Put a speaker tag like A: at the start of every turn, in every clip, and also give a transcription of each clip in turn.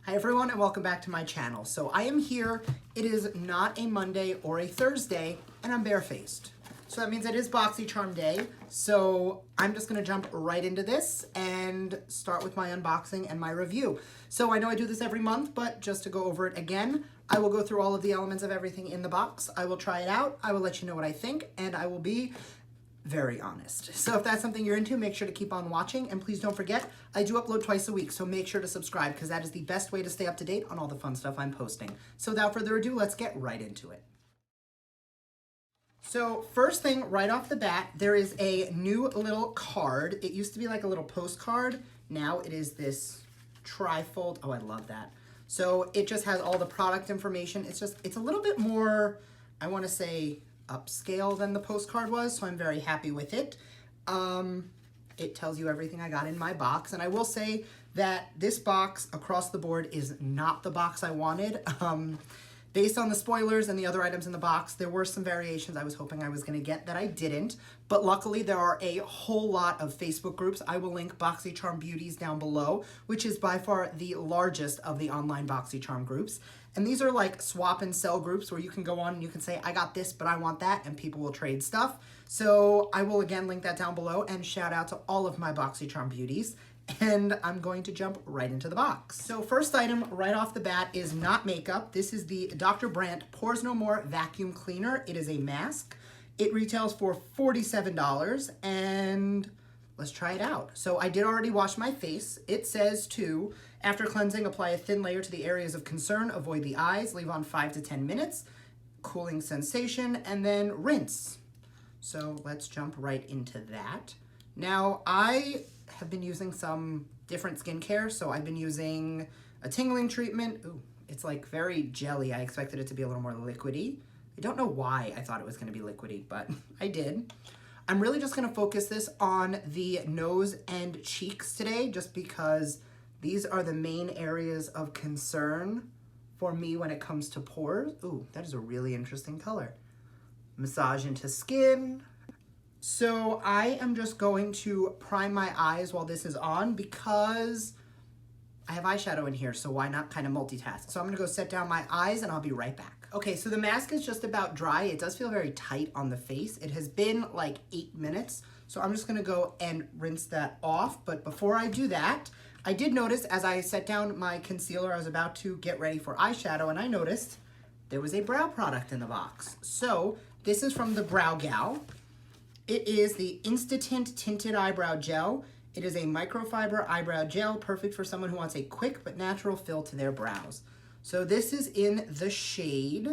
A: Hi everyone and welcome back to my channel. So I am here, it is not a Monday or a Thursday, and I'm barefaced. So that means it is BOXYCHARM day, so I'm just gonna jump right into this and start with my unboxing and my review. So I know I do this every month, but just to go over it again, I will go through all of the elements of everything in the box. I will try it out, I will let you know what I think, and I will be very honest. So if that's something you're into, make sure to keep on watching, and please don't forget, I do upload twice a week, so make sure to subscribe because that is the best way to stay up to date on all the fun stuff I'm posting. So without further ado, let's get right into it. So first thing right off the bat, there is a new little card. It used to be like a little postcard. Now it is this trifold. Oh, I love that. So it just has all the product information. It's a little bit more, I want to say, upscale than the postcard was, so I'm very happy with it. It tells you everything I got in my box, and I will say that this box across the board is not the box I wanted. Based on the spoilers and the other items in the box, there were some variations I was hoping I was going to get that I didn't, but luckily there are a whole lot of Facebook groups. I will link BOXYCHARM Beauties down below, which is by far the largest of the online BOXYCHARM groups. And these are like swap and sell groups where you can go on and you can say, I got this, but I want that, and people will trade stuff. So I will again link that down below, and shout out to all of my BOXYCHARM beauties. And I'm going to jump right into the box. So first item right off the bat is not makeup. This is the Dr. Brandt Pores No More Vacuum Cleaner. It is a mask. It retails for $47, and let's try it out. So I did already wash my face. It says to, after cleansing, apply a thin layer to the areas of concern, avoid the eyes, leave on 5 to 10 minutes, cooling sensation, and then rinse. So let's jump right into that. Now, I have been using some different skincare, so I've been using a tingling treatment. Ooh, it's like very jelly. I expected it to be a little more liquidy. I don't know why I thought it was gonna be liquidy, but I did. I'm really just gonna focus this on the nose and cheeks today, just because these are the main areas of concern for me when it comes to pores. Ooh, that is a really interesting color. Massage into skin. So I am just going to prime my eyes while this is on because I have eyeshadow in here, so why not kind of multitask? So I'm gonna go set down my eyes and I'll be right back. Okay, so the mask is just about dry. It does feel very tight on the face. It has been like 8 minutes, so I'm just gonna go and rinse that off. But before I do that, I did notice as I set down my concealer, I was about to get ready for eyeshadow, and I noticed there was a brow product in the box. So this is from the BrowGal. It is the Instatint Tinted Eyebrow Gel. It is a microfiber eyebrow gel, perfect for someone who wants a quick but natural fill to their brows. So this is in the shade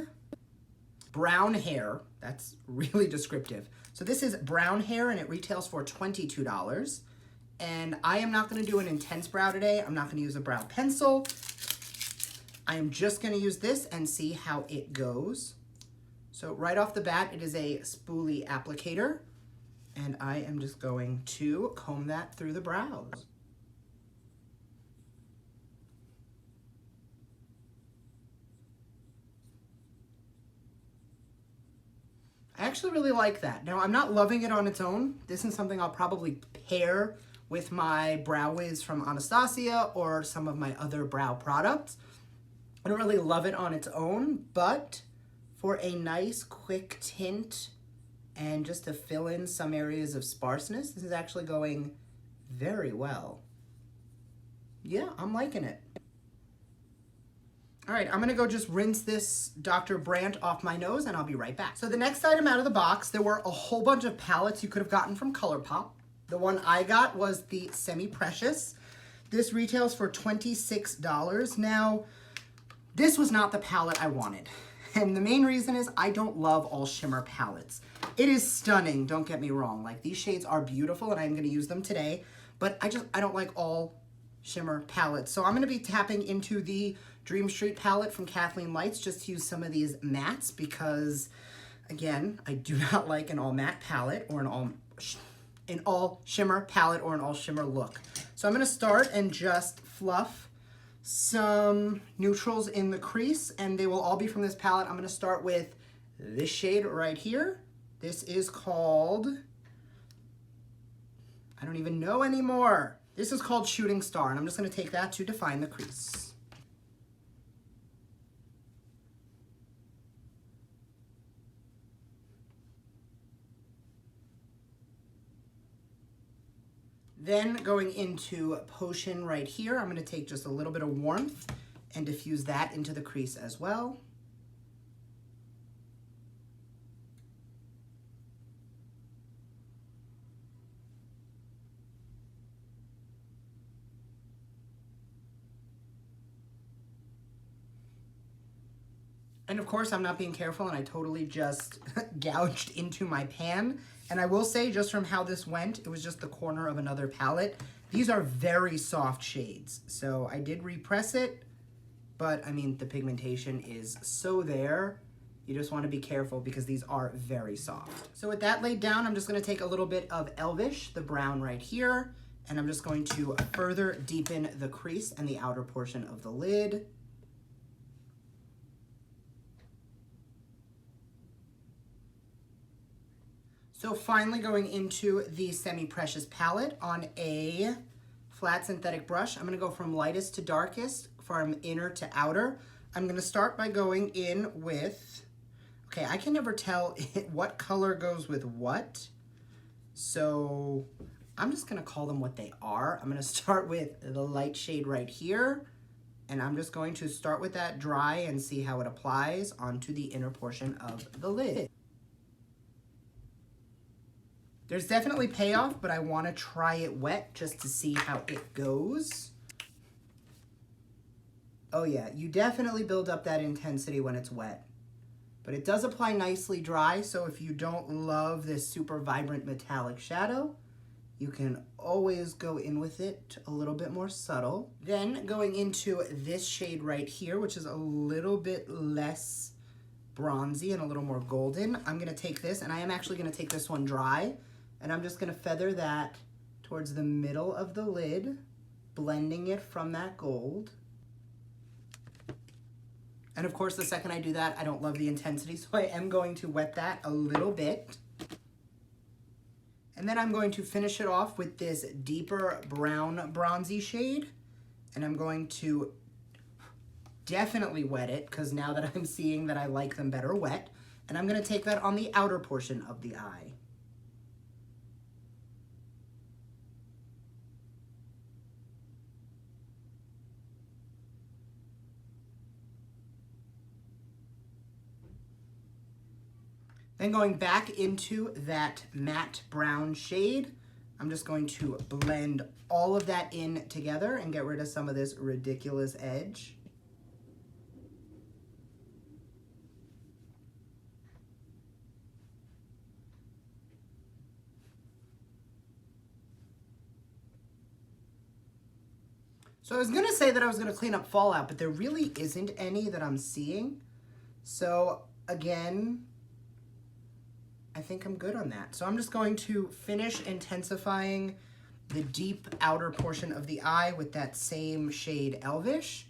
A: Brown Hair. That's really descriptive. So this is Brown Hair, and it retails for $22. And I am not gonna do an intense brow today. I'm not gonna use a brow pencil. I am just gonna use this and see how it goes. So right off the bat, it is a spoolie applicator. And I am just going to comb that through the brows. I actually really like that. Now, I'm not loving it on its own. This is something I'll probably pair with my Brow Wiz from Anastasia or some of my other brow products. I don't really love it on its own, but for a nice quick tint and just to fill in some areas of sparseness, this is actually going very well. Yeah, I'm liking it. All right, I'm gonna go just rinse this Dr. Brandt off my nose, and I'll be right back. So the next item out of the box, there were a whole bunch of palettes you could have gotten from Colourpop. The one I got was the Semi Precious. This retails for $26. Now, this was not the palette I wanted. And the main reason is I don't love all shimmer palettes. It is stunning, don't get me wrong. Like, these shades are beautiful and I'm gonna use them today, but I don't like all shimmer palettes. So I'm gonna be tapping into the Dream Street palette from KathleenLights just to use some of these mattes because, again, I do not like an all matte palette or an all shimmer palette or an all shimmer look. So I'm gonna start and just fluff some neutrals in the crease, and they will all be from this palette. I'm gonna start with this shade right here. This is called, I don't even know anymore. This is called Shooting Star, and I'm just gonna take that to define the crease. Then going into Potion right here, I'm gonna take just a little bit of warmth and diffuse that into the crease as well. And of course, I'm not being careful and I totally just gouged into my pan. And I will say, just from how this went, it was just the corner of another palette. These are very soft shades. So I did repress it, but I mean, the pigmentation is so there. You just want to be careful because these are very soft. So with that laid down, I'm just going to take a little bit of Elvish, the brown right here, and I'm just going to further deepen the crease and the outer portion of the lid. So finally going into the Semi-Precious palette on a flat synthetic brush. I'm gonna go from lightest to darkest, from inner to outer. I'm gonna start by going in with, okay, I can never tell what color goes with what. So I'm just gonna call them what they are. I'm gonna start with the light shade right here, and I'm just going to start with that dry and see how it applies onto the inner portion of the lid. There's definitely payoff, but I want to try it wet just to see how it goes. Oh yeah, you definitely build up that intensity when it's wet. But it does apply nicely dry, so if you don't love this super vibrant metallic shadow, you can always go in with it a little bit more subtle. Then going into this shade right here, which is a little bit less bronzy and a little more golden, I'm gonna take this, and I am actually gonna take this one dry, and I'm just gonna feather that towards the middle of the lid, blending it from that gold. And of course, the second I do that, I don't love the intensity, so I am going to wet that a little bit. And then I'm going to finish it off with this deeper brown bronzy shade, and I'm going to definitely wet it, because now that I'm seeing that I like them better wet, and I'm gonna take that on the outer portion of the eye. Then going back into that matte brown shade, I'm just going to blend all of that in together and get rid of some of this ridiculous edge. So I was gonna say that I was gonna clean up fallout, but there really isn't any that I'm seeing. So again, I think I'm good on that. So I'm just going to finish intensifying the deep outer portion of the eye with that same shade Elvish,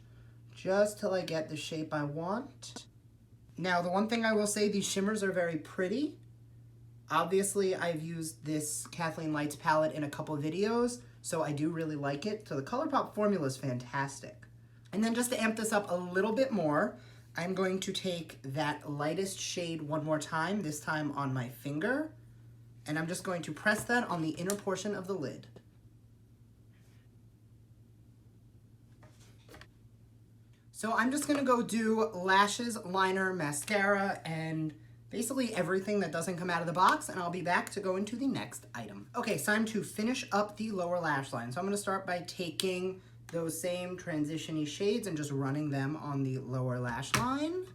A: just till I get the shape I want. Now, the one thing I will say, these shimmers are very pretty. Obviously, I've used this KathleenLights palette in a couple of videos, so I do really like it. So the Colourpop formula is fantastic. And then just to amp this up a little bit more, I'm going to take that lightest shade one more time, this time on my finger, and I'm just going to press that on the inner portion of the lid. So I'm just gonna go do lashes, liner, mascara, and basically everything that doesn't come out of the box, and I'll be back to go into the next item. Okay, so time to finish up the lower lash line. So I'm gonna start by taking those same transition-y shades and just running them on the lower lash line.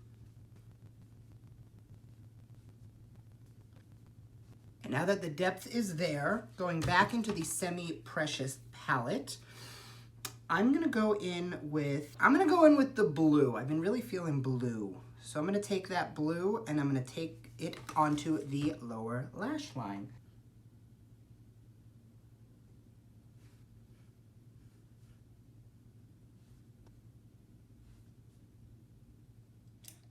A: And now that the depth is there, going back into the Semi-Precious palette, I'm gonna go in with the blue. I've been really feeling blue. So I'm gonna take that blue and I'm gonna take it onto the lower lash line.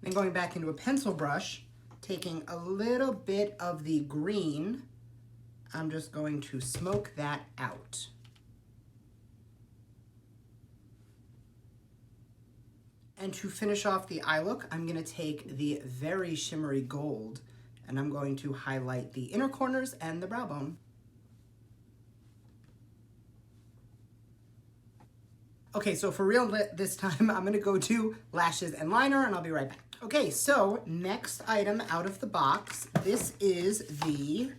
A: Then going back into a pencil brush, taking a little bit of the green, I'm just going to smoke that out. And to finish off the eye look, I'm gonna take the very shimmery gold and I'm going to highlight the inner corners and the brow bone. Okay, so for real this time, I'm gonna go to lashes and liner, and I'll be right back. Okay, so next item out of the box, this is the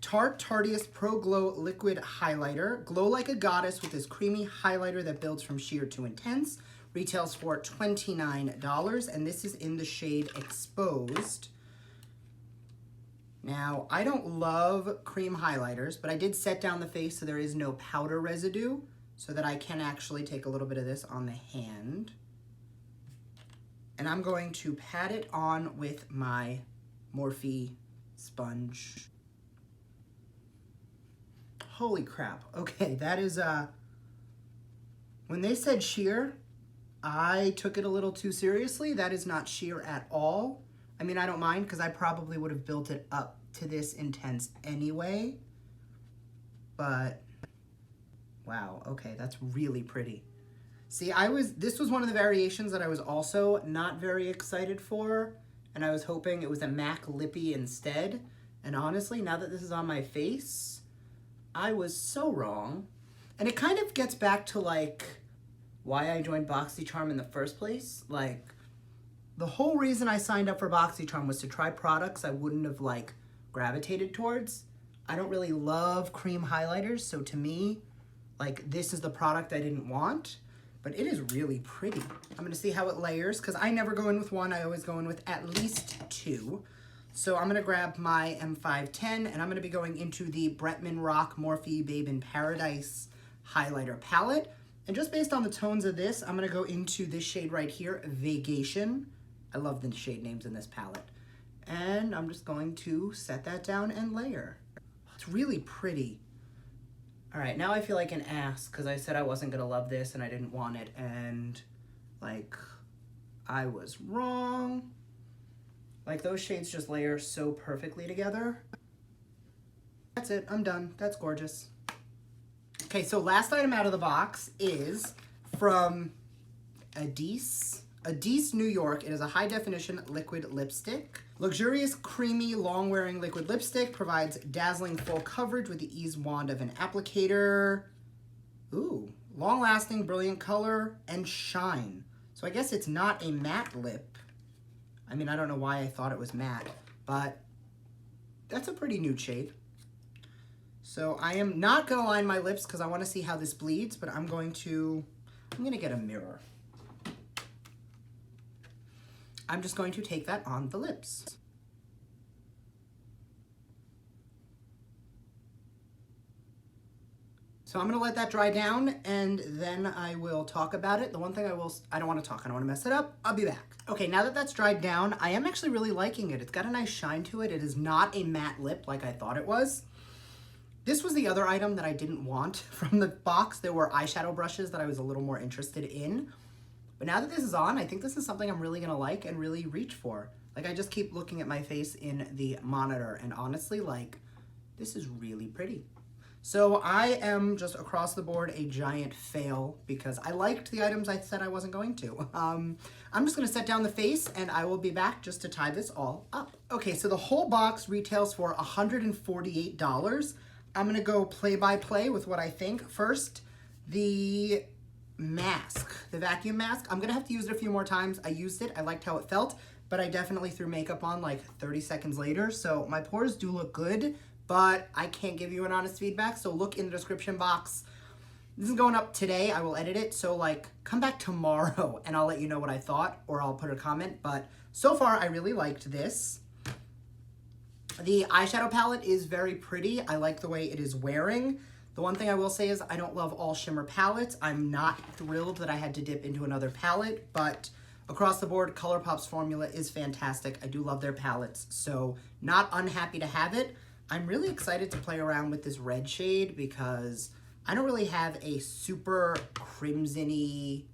A: Tarte Tartiest Pro Glow Liquid Highlighter. Glow like a goddess with this creamy highlighter that builds from sheer to intense. Retails for $29, and this is in the shade Exposed. Now, I don't love cream highlighters, but I did set down the face so there is no powder residue, so that I can actually take a little bit of this on the hand. And I'm going to pat it on with my Morphe sponge. Holy crap. Okay, that is, when they said sheer, I took it a little too seriously. That is not sheer at all. I mean, I don't mind because I probably would have built it up to this intense anyway. But, wow, okay, that's really pretty. See, this was one of the variations that I was also not very excited for. And I was hoping it was a MAC Lippy instead. And honestly, now that this is on my face, I was so wrong. And it kind of gets back to like why I joined BOXYCHARM in the first place. Like, the whole reason I signed up for BOXYCHARM was to try products I wouldn't have like gravitated towards. I don't really love cream highlighters, so to me, like, this is the product I didn't want, but it is really pretty. I'm gonna see how it layers, because I never go in with one, I always go in with at least two. So I'm gonna grab my M510, and I'm gonna be going into the Bretman Rock Morphe Babe in Paradise highlighter palette. And just based on the tones of this, I'm gonna go into this shade right here, Vacation. I love the shade names in this palette. And I'm just going to set that down and layer. It's really pretty. All right, now I feel like an ass because I said I wasn't gonna love this and I didn't want it, and like, I was wrong. Like, those shades just layer so perfectly together. That's it, I'm done. That's gorgeous. Okay, so last item out of the box is from Adesse. Adesse, New York. It is a high definition liquid lipstick. Luxurious, creamy, long-wearing liquid lipstick provides dazzling full coverage with the ease wand of an applicator. Ooh, long-lasting, brilliant color and shine. So I guess it's not a matte lip. I mean, I don't know why I thought it was matte, but that's a pretty nude shade. So I am not gonna line my lips because I want to see how this bleeds, but I'm gonna get a mirror. I'm just going to take that on the lips. So I'm gonna let that dry down and then I will talk about it. The one thing I don't wanna talk, I don't wanna mess it up. I'll be back. Okay, now that that's dried down, I am actually really liking it. It's got a nice shine to it. It is not a matte lip like I thought it was. This was the other item that I didn't want from the box. There were eyeshadow brushes that I was a little more interested in. But now that this is on, I think this is something I'm really gonna like and really reach for. Like, I just keep looking at my face in the monitor, and honestly, like, this is really pretty. So I am just across the board a giant fail because I liked the items I said I wasn't going to. I'm just gonna set down the face and I will be back just to tie this all up. Okay, so the whole box retails for $148. I'm gonna go play by play with what I think. First, the mask, the vacuum mask. I'm gonna have to use it a few more times. I used it, I liked how it felt, but I definitely threw makeup on like 30 seconds later. So my pores do look good, but I can't give you an honest feedback. So look in the description box. This is going up today, I will edit it. So like, come back tomorrow and I'll let you know what I thought, or I'll put a comment. But so far I really liked this. The eyeshadow palette is very pretty. I like the way it is wearing. The one thing I will say is I don't love all shimmer palettes. I'm not thrilled that I had to dip into another palette, but across the board, Colourpop's formula is fantastic. I do love their palettes, so not unhappy to have it. I'm really excited to play around with this red shade because I don't really have a super crimson-y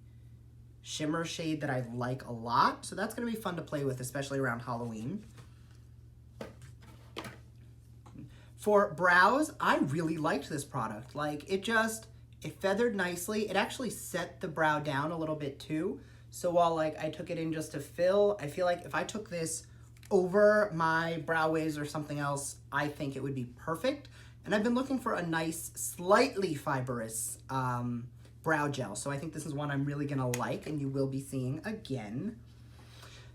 A: shimmer shade that I like a lot, so that's gonna be fun to play with, especially around Halloween. For brows, I really liked this product. Like, it feathered nicely. It actually set the brow down a little bit too. So while like I took it in just to fill, I feel like if I took this over my brow waves or something else, I think it would be perfect. And I've been looking for a nice, slightly fibrous brow gel. So I think this is one I'm really gonna like and you will be seeing again.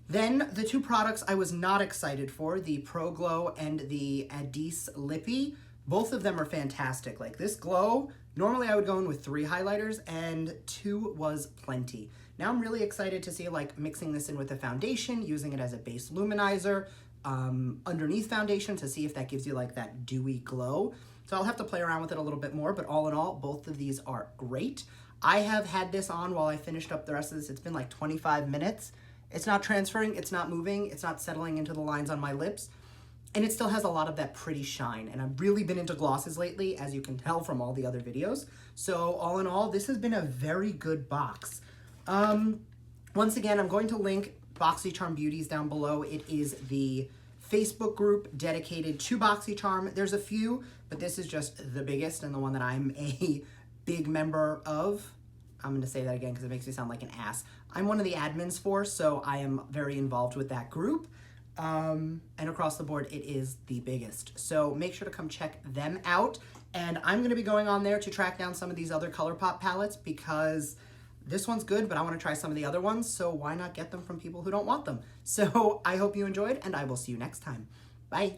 A: Then the two products I was not excited for, the Pro Glow and the Adesse Lippy. Both of them are fantastic. Like this glow, normally I would go in with 3 highlighters and 2 was plenty. Now I'm really excited to see like mixing this in with a foundation, using it as a base luminizer underneath foundation to see if that gives you like that dewy glow. So I'll have to play around with it a little bit more, but all in all, both of these are great. I have had this on while I finished up the rest of this. It's been like 25 minutes. It's not transferring, it's not moving, it's not settling into the lines on my lips. And it still has a lot of that pretty shine. And I've really been into glosses lately, as you can tell from all the other videos. So all in all, this has been a very good box. Once again, I'm going to link BOXYCHARM Beauties down below. It is the Facebook group dedicated to BOXYCHARM. There's a few, but this is just the biggest and the one that I'm a big member of. I'm going to say that again because it makes me sound like an ass. I'm one of the admins for, so I am very involved with that group. And across the board, it is the biggest. So make sure to come check them out. And I'm going to be going on there to track down some of these other Colourpop palettes because this one's good, but I want to try some of the other ones. So why not get them from people who don't want them? So I hope you enjoyed, and I will see you next time. Bye.